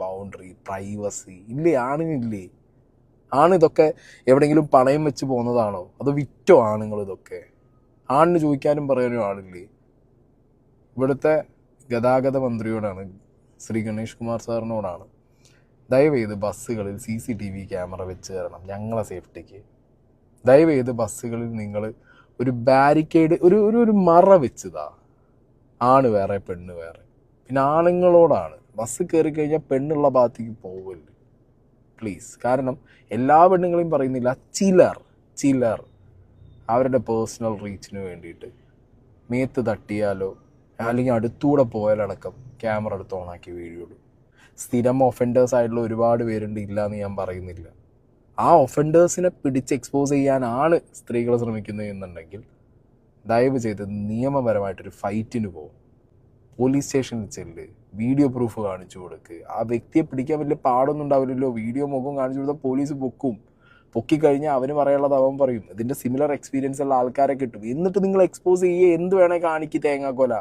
Boundary, privacy ഇല്ലേ? ആണിനില്ലേ? ആണിതൊക്കെ എവിടെയെങ്കിലും പണയം വെച്ച് പോകുന്നതാണോ? അതോ വിറ്റോ ആണുങ്ങൾ ഇതൊക്കെ? ആണിന് ചോദിക്കാനും പറയാനും ആളില്ലേ? ഇവിടുത്തെ ഗതാഗത മന്ത്രിയോടാണ്, ശ്രീ ഗണേഷ് കുമാർ സാറിനോടാണ്, ദയവേത് ബസ്സുകളിൽ CCTV ക്യാമറ വെച്ച് തരണം ഞങ്ങളെ സേഫ്റ്റിക്ക്. ദയവേത് ബസ്സുകളിൽ നിങ്ങൾ ഒരു ബാരിക്കേഡ്, ഒരു മറ വെച്ചതാ. ആണ് വേറെ പെണ്ണ് വേറെ. പിന്നെ ആണുങ്ങളോടാണ്, ബസ് കയറി കഴിഞ്ഞാൽ പെണ്ണുള്ള ഭാഗത്തേക്ക് പോവല്ലേ പ്ലീസ്. കാരണം എല്ലാ പെണ്ണുങ്ങളെയും പറയുന്നില്ല, ചിലർ അവരുടെ പേഴ്സണൽ റീച്ചിന് വേണ്ടിയിട്ട് മേത്ത് തട്ടിയാലോ അല്ലെങ്കിൽ അടുത്തൂടെ പോയാലടക്കം ക്യാമറ എടുത്ത് ഓണാക്കി വീഡിയോ ഇടും. സ്ഥിരം ഒഫൻഡേഴ്സ് ആയിട്ടുള്ള ഒരുപാട് പേരുണ്ട്, ഇല്ല എന്ന് ഞാൻ പറയുന്നില്ല. ആ ഒഫൻഡേഴ്സിനെ പിടിച്ച് എക്സ്പോസ് ചെയ്യാനാണ് സ്ത്രീകൾ ശ്രമിക്കുന്നത് എന്നുണ്ടെങ്കിൽ ദയവ് ചെയ്ത് നിയമപരമായിട്ടൊരു ഫൈറ്റിന് പോകും. പോലീസ് സ്റ്റേഷനിൽ ചെല്ല്, വീഡിയോ പ്രൂഫ് കാണിച്ചു കൊടുക്ക്. ആ വ്യക്തിയെ പിടിക്കാൻ വലിയ പാടൊന്നും ഉണ്ടാവില്ലല്ലോ. വീഡിയോ മുഖം കാണിച്ചു കൊടുത്താൽ പോലീസ് പൊക്കിക്കഴിഞ്ഞാൽ അവന് പറയാനുള്ളത് അവൻ പറയും. ഇതിൻ്റെ സിമിലർ എക്സ്പീരിയൻസ് ഉള്ള ആൾക്കാരെ കിട്ടും. എന്നിട്ട് നിങ്ങൾ എക്സ്പോസ് ചെയ്യുക, എന്ത് വേണേൽ കാണിക്ക്, തേങ്ങാക്കൊല.